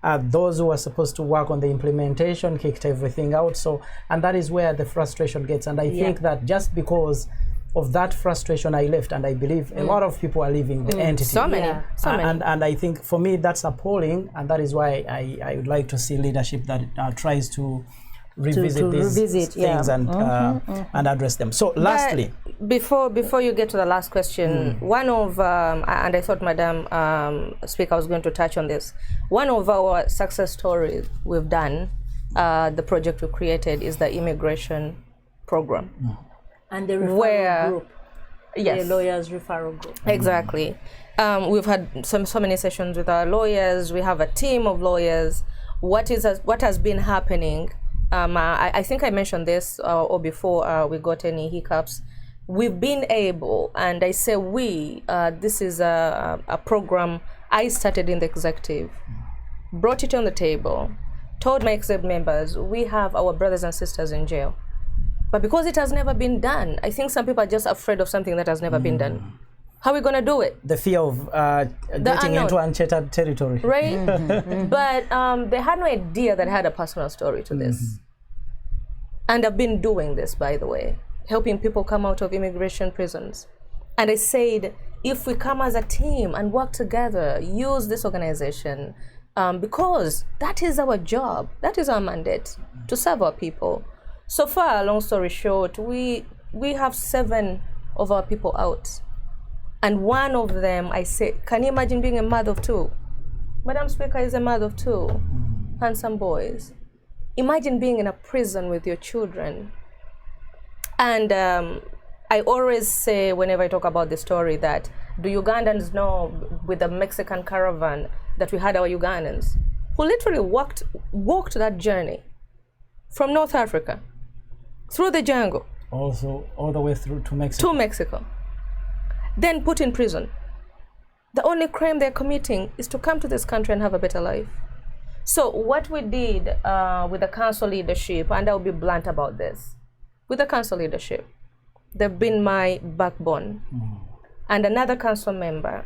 those who are supposed to work on the implementation kicked everything out. So, and that is where the frustration gets. And I think that just because of that frustration, I left, and I believe a lot of people are leaving the entity. So many. And I think for me that's appalling, and that is why I would like to see leadership that tries to revisit these things and address them. So lastly, before you get to the last question, one of and I thought Madam Speaker was going to touch on this. One of our success stories we've done, the project we created, is the immigration program. And the referral group. Yes. The lawyers referral group. Exactly. We've had so many sessions with our lawyers. We have a team of lawyers. What has been happening? I think I mentioned this or before we got any hiccups. We've been able, and I say we, this is a program I started in the executive, brought it on the table, told my executive members, we have our brothers and sisters in jail. But because it has never been done, I think some people are just afraid of something that has never been done. How are we going to do it? The fear of getting into uncharted territory. Right? But they had no idea that I had a personal story to this. And I've been doing this, by the way, helping people come out of immigration prisons. And I said, if we come as a team and work together, use this organization, because that is our job, that is our mandate, to serve our people. So far, long story short, we have 7 of our people out. And one of them, I say, can you imagine being a mother of 2? Madam Speaker is a mother of 2 handsome boys. Imagine being in a prison with your children. And I always say, whenever I talk about the story, that do Ugandans know, with the Mexican caravan, that we had our Ugandans who literally walked that journey from North Africa, through the jungle. Also, all the way through to Mexico. To Mexico. Then put in prison. The only crime they're committing is to come to this country and have a better life. So what we did with the council leadership, and I'll be blunt about this, with the council leadership, they've been my backbone. And another council member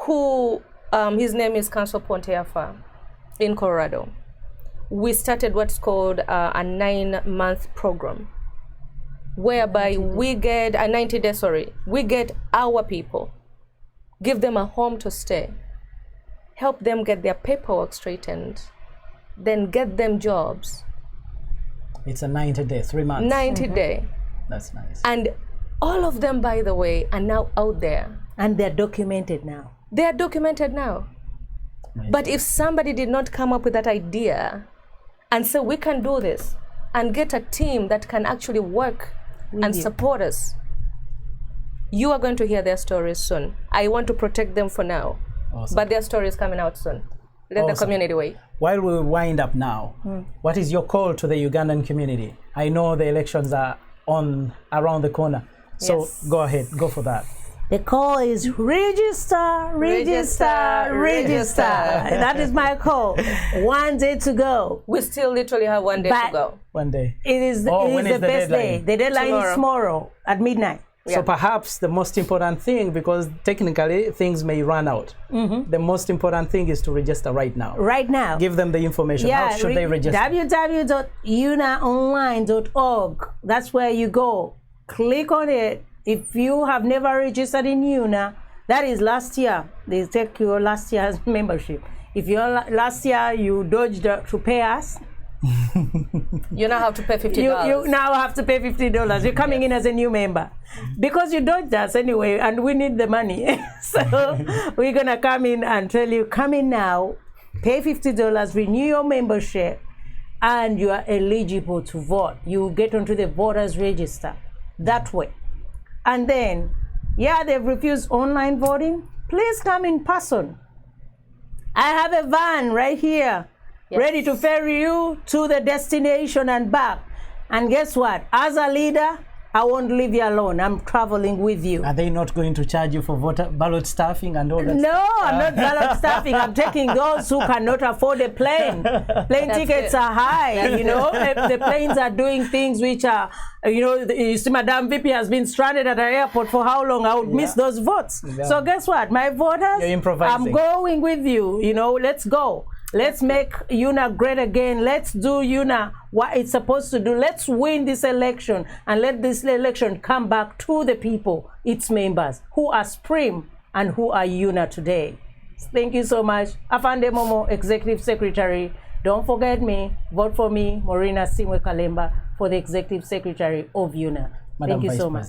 who, his name is Council Ponteafa in Colorado. We started what's called a 9-month program, whereby we get a 90-day, we get our people, give them a home to stay, help them get their paperwork straightened, then get them jobs. It's a 90-day, 3 months. 90-day. That's nice. And all of them, by the way, are now out there. And they're documented now. They are documented now. Nice. But if somebody did not come up with that idea and say, we can do this, and get a team that can actually work and support us, you are going to hear their stories soon. I want to protect them for now, but their story is coming out soon. Let the community wait. While we wind up now, what is your call to the Ugandan community? I know the elections are around the corner, so go ahead, go for that. The call is register, register, register. That is my call. 1 day to go. We still literally have 1 day to go. 1 day. It is the best day. The deadline is tomorrow at midnight. So perhaps the most important thing, because technically things may run out, the most important thing is to register right now. Right now. Give them the information. How should they register? www.unaa.online.org. That's where you go. Click on it. If you have never registered in Unaa, that is last year. They take your last year's membership. If last year you dodged to pay us, you now have to pay $50. You now have to pay $50. You're coming in as a new member because you dodged us anyway, and we need the money. So we're gonna come in and tell you, come in now, pay $50, renew your membership, and you are eligible to vote. You get onto the voters register that way. And then, they've refused online voting. Please come in person. I have a van right here, ready to ferry you to the destination and back. And guess what? As a leader, I won't leave you alone. I'm traveling with you. Are they not going to charge you for ballot staffing and all that? No, I'm not ballot staffing. I'm taking those who cannot afford a plane. Plane tickets are high, The planes are doing things which are, you see, Madam VP has been stranded at an airport for how long? I would miss those votes. Yeah. So guess what? My voters, you're improvising. I'm going with you, let's go. Let's make Unaa great again. Let's do Unaa what it's supposed to do. Let's win this election and let this election come back to the people, its members, who are Supreme and who are Unaa today. Thank you so much. Afande Momo, Executive Secretary. Don't forget me. Vote for me, Morina Asiimwe Kalemba, for the Executive Secretary of Unaa. Thank you so much.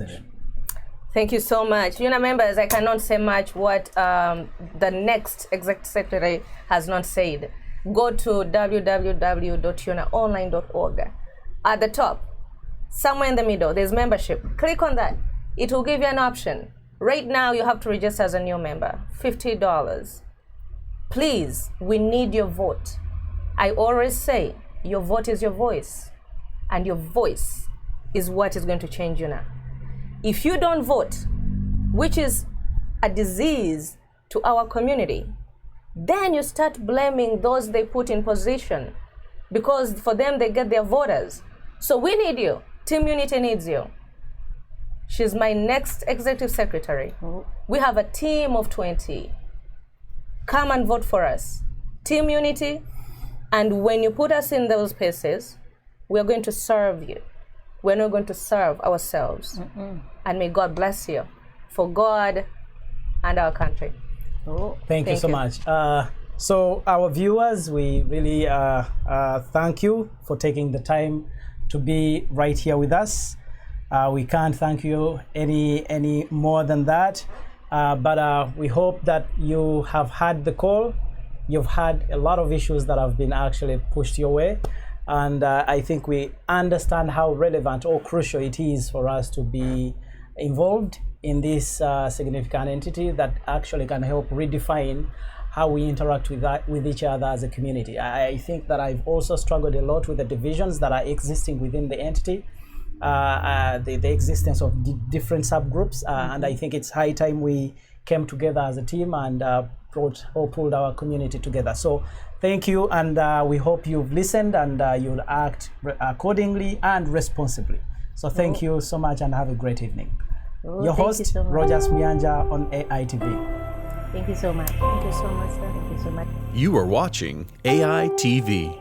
Thank you so much. Unaa members, I cannot say much what the next Executive Secretary has not said. Go to www.unaaonline.org. At the top, somewhere in the middle, there's membership. Click on that. It will give you an option. Right now, you have to register as a new member, $50. Please, we need your vote. I always say, your vote is your voice, and your voice is what is going to change Unaa. If you don't vote, which is a disease to our community, then you start blaming those they put in position, because for them, they get their voters. So we need you. Team Unity needs you. She's my next Executive Secretary. We have a team of 20. Come and vote for us. Team Unity. And when you put us in those places, we're going to serve you. We're not going to serve ourselves. And may God bless you for God and our country. Thank you so much. So our viewers, we really thank you for taking the time to be right here with us. We can't thank you any more than that. But we hope that you have had the call. You've had a lot of issues that have been actually pushed your way. And I think we understand how relevant or crucial it is for us to be involved in this significant entity that actually can help redefine how we interact with each other as a community. I think that I've also struggled a lot with the divisions that are existing within the entity, the existence of different subgroups, and I think it's high time we came together as a team and pulled our community together. So thank you, and we hope you've listened and you'll act accordingly and responsibly. So thank you so much and have a great evening. Your host, Rogers Mianja on AITV. Thank you so much. Thank you so much, sir. Thank you so much. You are watching AITV.